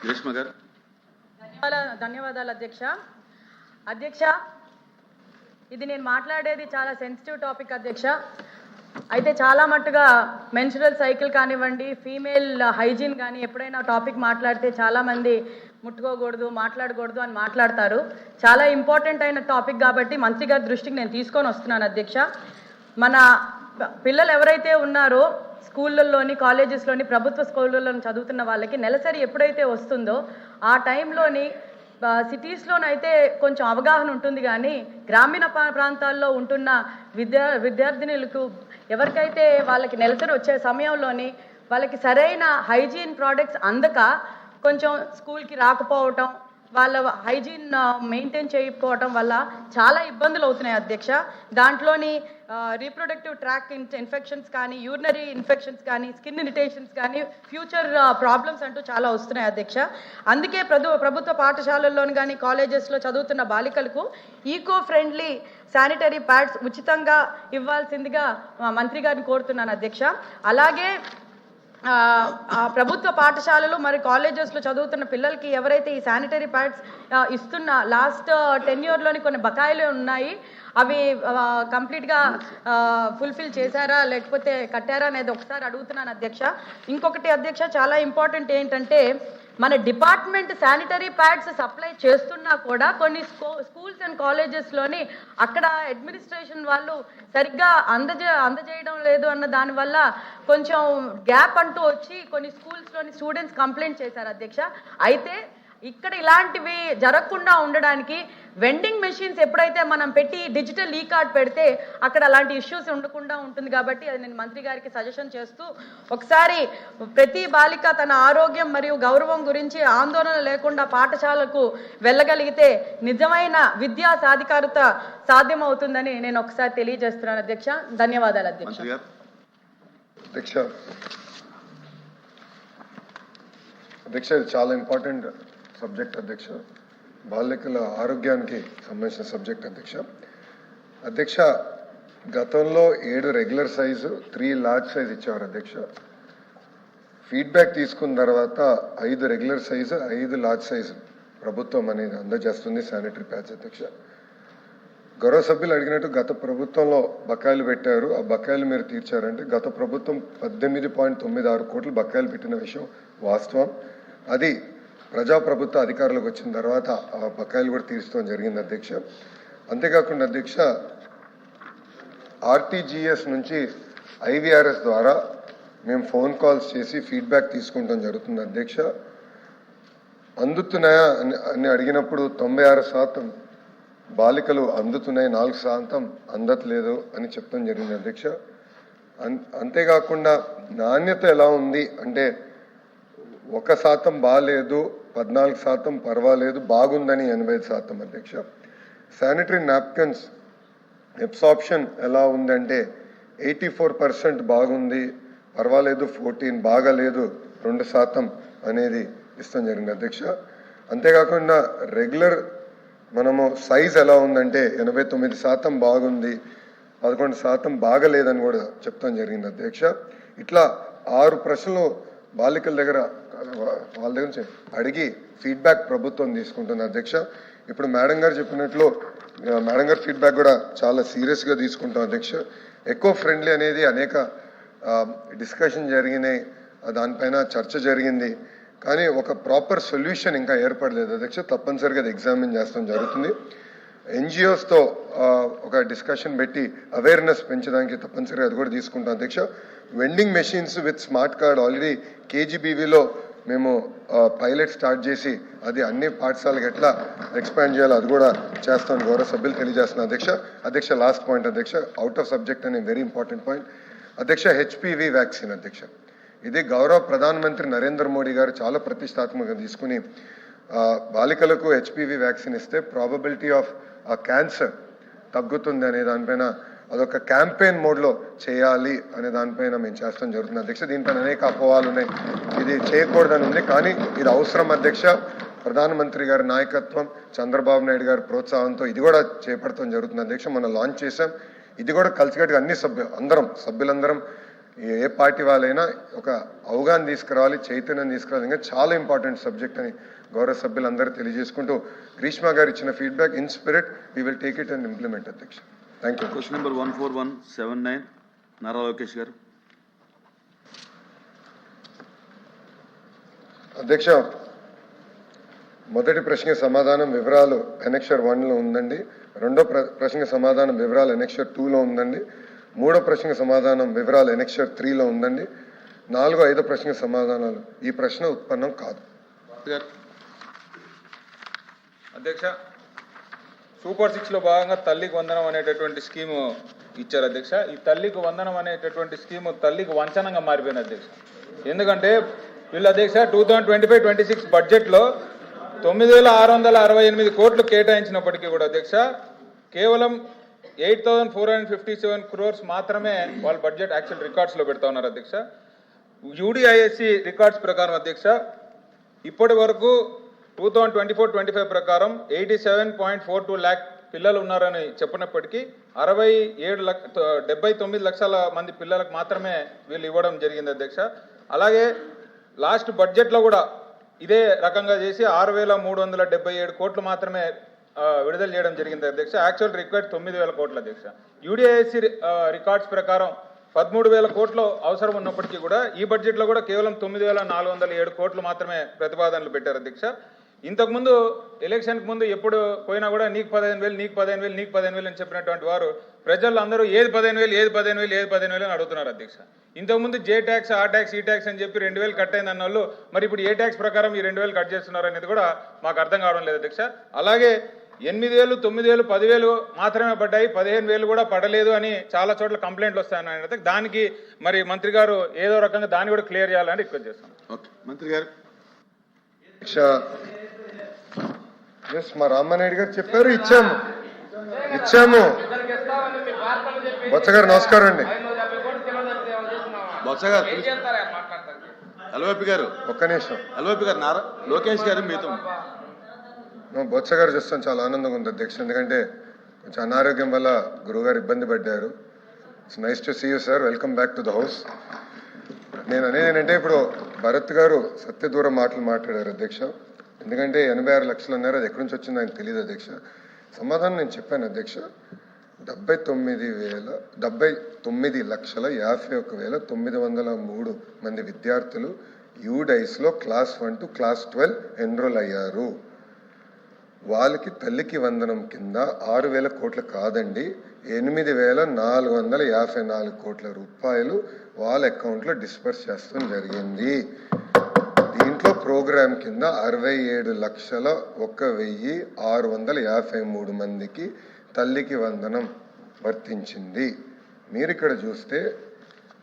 గ్రీష్మ గారు. ధన్యవాదాలు అధ్యక్ష. అధ్యక్ష, ఇది నేను మాట్లాడేది చాలా సెన్సిటివ్ టాపిక్ అధ్యక్ష. అయితే చాలా మట్టుగా మెన్స్ట్రువల్ సైకిల్ కానివ్వండి, ఫీమేల్ హైజీన్ కానీ ఎప్పుడైనా టాపిక్ మాట్లాడితే చాలామంది ముట్టుకోకూడదు, మాట్లాడకూడదు అని మాట్లాడతారు. చాలా ఇంపార్టెంట్ అయిన టాపిక్ కాబట్టి మంత్రి గారి దృష్టికి నేను తీసుకొని వస్తున్నాను అధ్యక్ష. మన పిల్లలు ఎవరైతే ఉన్నారో స్కూళ్ళల్లోని, కాలేజెస్లోని, ప్రభుత్వ స్కూళ్ళల్లో చదువుతున్న వాళ్ళకి నెలసరి ఎప్పుడైతే వస్తుందో ఆ టైంలోని సిటీస్లోనైతే కొంచెం అవగాహన ఉంటుంది, కానీ గ్రామీణ ప్రాంతాల్లో ఉంటున్న విద్యార్థినులకు ఎవరికైతే వాళ్ళకి నెలసరి వచ్చే సమయంలోని వాళ్ళకి సరైన హైజీన్ ప్రోడక్ట్స్ అందక కొంచెం స్కూల్కి రాకపోవటం, వాళ్ళ హైజీన్ మెయింటైన్ చేయకపోవటం వల్ల చాలా ఇబ్బందులు అవుతున్నాయి అధ్యక్ష. దాంట్లోని రీప్రొడక్టివ్ ట్రాక్ ఇన్ఫెక్షన్స్ కానీ, యూరినరీ ఇన్ఫెక్షన్స్ కానీ, స్కిన్ ఇరిటేషన్స్ కానీ, ఫ్యూచర్ ప్రాబ్లమ్స్ అంటూ చాలా వస్తున్నాయి అధ్యక్ష. అందుకే ప్రభుత్వ పాఠశాలల్లోని కానీ కాలేజెస్లో చదువుతున్న బాలికలకు ఈకో ఫ్రెండ్లీ శానిటరీ ప్యాడ్స్ ఉచితంగా ఇవ్వాల్సిందిగా మంత్రి గారిని కోరుతున్నాను అధ్యక్ష. అలాగే ప్రభుత్వ పాఠశాలలు మరి కాలేజెస్లో చదువుతున్న పిల్లలకి ఎవరైతే ఈ శానిటరీ ప్యాడ్స్ ఇస్తున్న లాస్ట్ 10 yearsలోని కొన్ని బకాయిలు ఉన్నాయి, అవి కంప్లీట్గా ఫుల్ఫిల్ చేశారా లేకపోతే కట్టారా అనేది ఒకసారి అడుగుతున్నాను అధ్యక్ష. ఇంకొకటి అధ్యక్ష, చాలా ఇంపార్టెంట్ ఏంటంటే మన డిపార్ట్మెంట్ శానిటరీ ప్యాడ్స్ సప్లై చేస్తున్నా కూడా కొన్ని స్కూల్స్ అండ్ కాలేజెస్లోని అక్కడ అడ్మినిస్ట్రేషన్ వాళ్ళు సరిగ్గా అందజేయడం లేదు అన్న దానివల్ల కొంచెం గ్యాప్ అంటూ వచ్చి కొన్ని స్కూల్స్లోని స్టూడెంట్స్ కంప్లైంట్ చేశారు అధ్యక్ష. అయితే ఇక్కడ ఇలాంటివి జరగకుండా ఉండడానికి వెండింగ్ మెషిన్స్ ఎప్పుడైతే మనం పెట్టి డిజిటల్ ఈ కార్డ్ పెడితే అక్కడ అలాంటి ఇష్యూస్ ఉండకుండా ఉంటుంది. కాబట్టి అది నేను మంత్రి గారికి సజెషన్ చేస్తూ, ఒకసారి ప్రతి బాలిక తన ఆరోగ్యం మరియు గౌరవం గురించి ఆందోళన లేకుండా పాఠశాలకు వెళ్ళగలిగితే నిజమైన విద్యా సాధికారత సాధ్యమవుతుందని నేను ఒకసారి తెలియజేస్తున్నాను అధ్యక్ష. ధన్యవాదాలు అధ్యక్ష. అధ్యక్ష, ఇది చాలా ఇంపార్టెంట్ సబ్జెక్ట్ అధ్యక్ష, బాలికల ఆరోగ్యానికి సంబంధించిన సబ్జెక్ట్ అధ్యక్ష. అధ్యక్ష, గతంలో 7 రెగ్యులర్ సైజు, 3 లార్జ్ సైజ్ ఇచ్చేవారు అధ్యక్ష. ఫీడ్బ్యాక్ తీసుకున్న తర్వాత 5 రెగ్యులర్ సైజు, 5 లార్జ్ సైజు ప్రభుత్వం అనేది అందజేస్తుంది శానిటరీ ప్యాడ్స్ అధ్యక్ష. గౌరవ సభ్యులు అడిగినట్టు గత ప్రభుత్వంలో బకాయిలు పెట్టారు, ఆ బకాయిలు మీరు తీర్చారంటే గత ప్రభుత్వం 18.96 కోట్లు బకాయిలు పెట్టిన విషయం వాస్తవం. అది ప్రజాప్రభుత్వ అధికారులకు వచ్చిన తర్వాత ఆ బకాయిలు కూడా తీర్చడం జరిగింది అధ్యక్ష. అంతేకాకుండా అధ్యక్ష, ఆర్టీజీఎస్ నుంచి ఐవీఆర్ఎస్ ద్వారా మేము ఫోన్ కాల్స్ చేసి ఫీడ్బ్యాక్ తీసుకుంటాం జరుగుతుంది అధ్యక్ష. అందుతున్నాయా అని అడిగినప్పుడు 96% బాలికలు అందుతున్నాయి, 4% అందట్లేదు అని చెప్పడం జరిగింది అధ్యక్ష. అంతేకాకుండా నాణ్యత ఎలా ఉంది అంటే 1% బాగాలేదు, 14% పర్వాలేదు, బాగుందని 85% అధ్యక్ష. శానిటరీ నాప్కిన్స్ అబ్సార్ప్షన్ ఎలా ఉందంటే 84% బాగుంది, పర్వాలేదు 14%, బాగాలేదు 2% అనేది ఇస్తాం జరిగింది అధ్యక్ష. అంతేకాకుండా రెగ్యులర్ మనము సైజ్ ఎలా ఉందంటే 89% బాగుంది, 11% బాగలేదని కూడా చెప్తాం జరిగింది అధ్యక్ష. ఇట్లా 6 ప్రశ్నలు బాలికల దగ్గర వాళ్ళ దగ్గర నుంచి అడిగి ఫీడ్బ్యాక్ ప్రభుత్వం తీసుకుంటుంది అధ్యక్ష. ఇప్పుడు మేడం గారు చెప్పినట్లు మేడం గారి ఫీడ్బ్యాక్ కూడా చాలా సీరియస్గా తీసుకుంటాం అధ్యక్ష. ఎకో ఫ్రెండ్లీ అనేది అనేక డిస్కషన్ జరిగినాయి, దానిపైన చర్చ జరిగింది, కానీ ఒక ప్రాపర్ సొల్యూషన్ ఇంకా ఏర్పడలేదు అధ్యక్ష. తప్పనిసరిగా అది ఎగ్జామిన్ చేస్తాం జరుగుతుంది. ఎన్జిఓస్తో ఒక డిస్కషన్ పెట్టి అవేర్నెస్ పెంచడానికి తప్పనిసరిగా అది కూడా తీసుకుంటాం అధ్యక్ష. Vending machines with smart card already కేజీబీవీలో మేము పైలట్ స్టార్ట్ చేసి అది అన్ని పాఠశాలకు ఎట్లా ఎక్స్పాండ్ చేయాలో అది కూడా చేస్తాం గౌరవ సభ్యులు తెలియజేస్తున్నాం అధ్యక్ష. అధ్యక్ష, లాస్ట్ పాయింట్ అధ్యక్ష, అవుట్ ఆఫ్ సబ్జెక్ట్ అనే వెరీ ఇంపార్టెంట్ పాయింట్ అధ్యక్ష. హెచ్పివి వ్యాక్సిన్ అధ్యక్ష, ఇది గౌరవ ప్రధానమంత్రి నరేంద్ర మోడీ గారు చాలా ప్రతిష్టాత్మకంగా తీసుకుని బాలికలకు హెచ్పివి వ్యాక్సిన్ ఇస్తే ప్రాబబిలిటీ ఆఫ్ క్యాన్సర్ తగ్గుతుంది అనే దానిపైన అదొక క్యాంపెయిన్ మోడ్లో చేయాలి అనే దానిపైన మేము చేస్తాం జరుగుతుంది అధ్యక్ష. దీనిపైన అనేక అపోహలు ఉన్నాయి, ఇది చేయకూడదని ఉంది, కానీ ఇది అవసరం అధ్యక్ష. ప్రధానమంత్రి గారి నాయకత్వం, చంద్రబాబు నాయుడు గారి ప్రోత్సాహంతో ఇది కూడా చేపడతాం జరుగుతుంది అధ్యక్ష. మనం లాంచ్ చేసాం, ఇది కూడా కలిసికట్టుగా అన్ని సభ్యులందరం ఏ పార్టీ వాళ్ళైనా ఒక అవగాహన తీసుకురావాలి, చైతన్యం తీసుకురావాలి. ఇంకా చాలా ఇంపార్టెంట్ సబ్జెక్ట్ అని గౌరవ సభ్యులందరూ తెలియజేసుకుంటూ గ్రీష్మ గారు ఇచ్చిన feedback in spirit we will take it and implement. అధ్యక్ష, thank you. Question number 14179 Nara Lokesh garu. అధ్యక్ష, మొదటి ప్రశ్నకి సమాధానం వివరాలు అనెక్షర్ 1లో ఉందండి. రెండో ప్రశ్నకి సమాధానం వివరాలు అనెక్షర్ 2లో ఉందండి. మూడో ప్రశ్నకి సమాధానం వివరాలు అనెక్షర్ 3లో ఉందండి. 4, 5 ప్రశ్నకి సమాధానాలు ఈ ప్రశ్న ఉత్పన్నం కాదు. అధ్యక్ష, సూపర్ 6లో భాగంగా తల్లికి వందనం అనేటటువంటి స్కీము ఇచ్చారు అధ్యక్ష. ఈ తల్లికి వందనం అనేటటువంటి స్కీము తల్లికి వంచనంగా మారిపోయింది అధ్యక్ష. ఎందుకంటే వీళ్ళు అధ్యక్ష 2025-26 బడ్జెట్లో 9,668 కోట్లు కేటాయించినప్పటికీ కూడా అధ్యక్ష కేవలం 8,457 crores మాత్రమే వాళ్ళ బడ్జెట్ యాక్చువల్ రికార్డ్స్లో పెడతా ఉన్నారు అధ్యక్ష. యూడిఐఎస్సి రికార్డ్స్ ప్రకారం అధ్యక్ష ఇప్పటి వరకు 2024-25 ప్రకారం 87.42 lakh పిల్లలు ఉన్నారని చెప్పినప్పటికీ 79 లక్షల మంది పిల్లలకు మాత్రమే వీళ్ళు ఇవ్వడం జరిగింది అధ్యక్ష. అలాగే లాస్ట్ బడ్జెట్లో కూడా ఇదే రకంగా చేసి 6,377 కోట్లు మాత్రమే విడుదల చేయడం జరిగింది అధ్యక్ష. యాక్చువల్ రిక్వైర్డ్ 9,000 కోట్లు అధ్యక్ష. యూడిఐఎస్సి రికార్డ్స్ ప్రకారం 13,000 కోట్లు అవసరం ఉన్నప్పటికీ కూడా ఈ బడ్జెట్లో కూడా కేవలం 9,407 కోట్లు మాత్రమే ప్రతిపాదనలు పెట్టారు అధ్యక్ష. ఇంతకుముందు ఎలక్షన్కి ముందు ఎప్పుడు పోయినా కూడా నీకు 15,000 నీకు 15,000 నీకు 15,000 అని చెప్పినటువంటి వారు ప్రజలు అందరూ ఏది 15,000 ఏది 15,000 ఏది 15,000 అని అడుగుతున్నారు అధ్యక్ష. ఇంతకుముందు జే ట్యాక్స్ ఆ ట్యాక్స్ ఈ ట్యాక్స్ అని చెప్పి 2,000 కట్ అయింది అన్న వాళ్ళు మరి ఇప్పుడు ఏ ట్యాక్స్ ప్రకారం ఈ 2,000 కట్ చేస్తున్నారు అనేది కూడా మాకు అర్థం కావడం లేదు అధ్యక్ష. అలాగే 8,000 9,000 10,000 మాత్రమే పడ్డాయి, 15,000 కూడా పడలేదు అని చాలా చోట్ల కంప్లైంట్లు వస్తాయని దానికి మరి మంత్రి గారు ఏదో రకంగా దాన్ని కూడా క్లియర్ చేయాలని రిక్వెస్ట్ చేస్తాను. ఓకే మంత్రి గారు. ఎస్, మా రామారెడ్డి గారు చెప్పారు, ఇచ్చాము. బొత్స గారు నమస్కారం అండి. బొత్స గారు ఎల్వైపి గారు ఒక్క నిమిషం. ఎల్వైపి గారు నారా లోకేష్ గారు మీతో బొత్స గారు చూస్తాం చాలా ఆనందంగా ఉంది అధ్యక్ష. ఎందుకంటే కొంచెం అనారోగ్యం వల్ల గురువుగారు ఇబ్బంది పడ్డారు. It's nice to see you sir, welcome back to the house. నేను అనేది ఏంటంటే ఇప్పుడు భరత్ గారు సత్యదూర మాటలు మాట్లాడారు అధ్యక్ష. ఎందుకంటే 86 లక్షలు అన్నారు, అది ఎక్కడి నుంచి వచ్చిందో ఆయనకు తెలియదు అధ్యక్ష. సమాధానం నేను చెప్పాను అధ్యక్ష. 79,51,903 మంది విద్యార్థులు యూడైస్లో క్లాస్ 1 to క్లాస్ 12 ఎన్రోల్ అయ్యారు. వాళ్ళకి తల్లికి వందనం కింద 6,000 కోట్లు కాదండి, 8,454 కోట్ల రూపాయలు వాళ్ళ అకౌంట్లో డిస్పర్స్ చేస్తాం జరిగింది. దీంట్లో ప్రోగ్రామ్ కింద 67,01,653 మందికి తల్లికి వందనం వర్తించింది. మీరు ఇక్కడ చూస్తే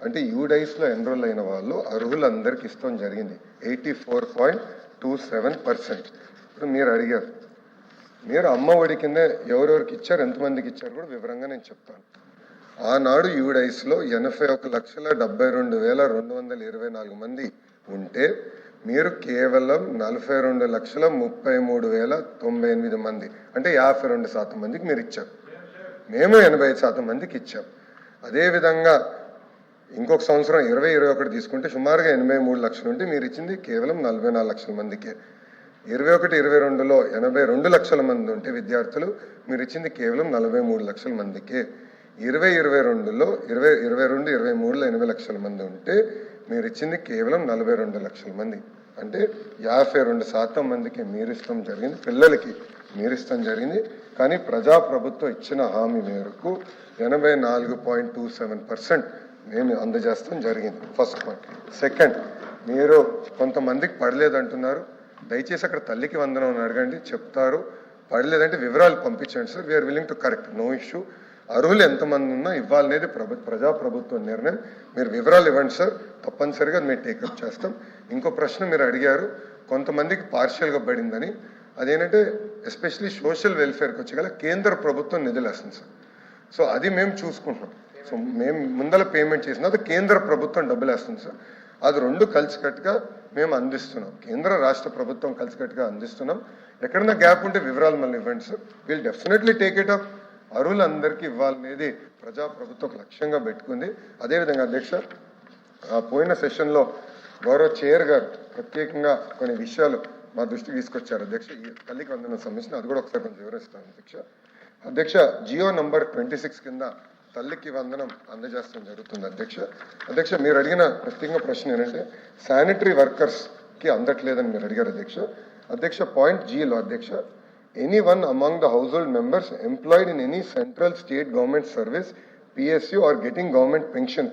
అంటే యూడైస్లో ఎన్రోల్ అయిన వాళ్ళు అర్హులందరికీ ఇస్తాం జరిగింది 84.27%. ఇప్పుడు మీరు అడిగారు, మీరు అమ్మ ఒడి కింద ఎవరెవరికి ఇచ్చారు, ఎంతమందికి ఇచ్చారు కూడా వివరంగా నేను చెప్తాను. ఆనాడు యూడైస్లో 81,72,224 మంది ఉంటే మీరు కేవలం 42,33,098 మంది అంటే 52% మందికి మీరు ఇచ్చారు. మేము 85% మందికి ఇచ్చాం. అదేవిధంగా ఇంకొక సంవత్సరం 2021 తీసుకుంటే సుమారుగా 83 లక్షలు ఉంటే మీరు ఇచ్చింది కేవలం 44 లక్షల మందికే. 21-22లో 82 లక్షల మంది ఉంటే విద్యార్థులు మీరు ఇచ్చింది కేవలం 43 లక్షల మందికే. 2022లో 22-23లో 80 లక్షల మంది ఉంటే మీరు ఇచ్చింది కేవలం 42 లక్షల మంది అంటే 52% మందికి మీరు ఇష్టం జరిగింది, పిల్లలకి మీరు ఇష్టం జరిగింది. కానీ ప్రజాప్రభుత్వం ఇచ్చిన హామీ మేరకు 84.27% మేము అందజేస్తాం జరిగింది. First point. సెకండ్, మీరు కొంతమందికి పడలేదు అంటున్నారు, దయచేసి అక్కడ తల్లికి వందనం అని అడగండి, చెప్తారు. పడలేదంటే వివరాలు పంపించండి sir, we are willing to correct, no issue. అర్హులు ఎంతమంది ఉన్నా ఇవ్వాలనేది ప్రజాప్రభుత్వ నిర్ణయం. మీరు వివరాలు ఇవ్వండి సార్, తప్పనిసరిగా మేము టేకప్ చేస్తాం. ఇంకో ప్రశ్న మీరు అడిగారు, కొంతమందికి పార్షియల్గా పడిందని. అదేంటంటే ఎస్పెషలీ సోషల్ వెల్ఫేర్కి వచ్చేగల కేంద్ర ప్రభుత్వం నిధులు వేస్తుంది సార్. సో అది మేము చూసుకుంటున్నాం. సో మేము ముందల పేమెంట్ చేసిన అది కేంద్ర ప్రభుత్వం డబ్బులు వేస్తుంది సార్. అది రెండు కలిసికట్టుగా మేము అందిస్తున్నాం, కేంద్ర రాష్ట్ర ప్రభుత్వం కలిసికట్టుగా అందిస్తున్నాం. ఎక్కడన్నా గ్యాప్ ఉంటే వివరాలు మళ్ళీ ఇవ్వండి sir, will definitely take it up. అర్హులందరికీ ఇవ్వాలనేది ప్రజాప్రభుత్వం లక్ష్యంగా పెట్టుకుంది. అదేవిధంగా అధ్యక్ష, పోయిన సెషన్లో గౌరవ చైర్ గారు ప్రత్యేకంగా కొన్ని విషయాలు మా దృష్టికి తీసుకొచ్చారు అధ్యక్ష. ఈ తల్లికి వందనం సంబంధించిన అది కూడా ఒకసారి కొంచెం వివరిస్తాను అధ్యక్ష. అధ్యక్ష, జియో నంబర్ 26 కింద తల్లికి వందనం అందజేస్తాం జరుగుతుంది అధ్యక్ష. అధ్యక్ష, మీరు అడిగిన ప్రత్యేకంగా ప్రశ్న ఏంటంటే శానిటరీ వర్కర్స్కి అందట్లేదని మీరు అడిగారు అధ్యక్ష. అధ్యక్ష, పాయింట్ జీలో అధ్యక్ష, anyone among the household members employed in any central state government service, PSU or getting government pension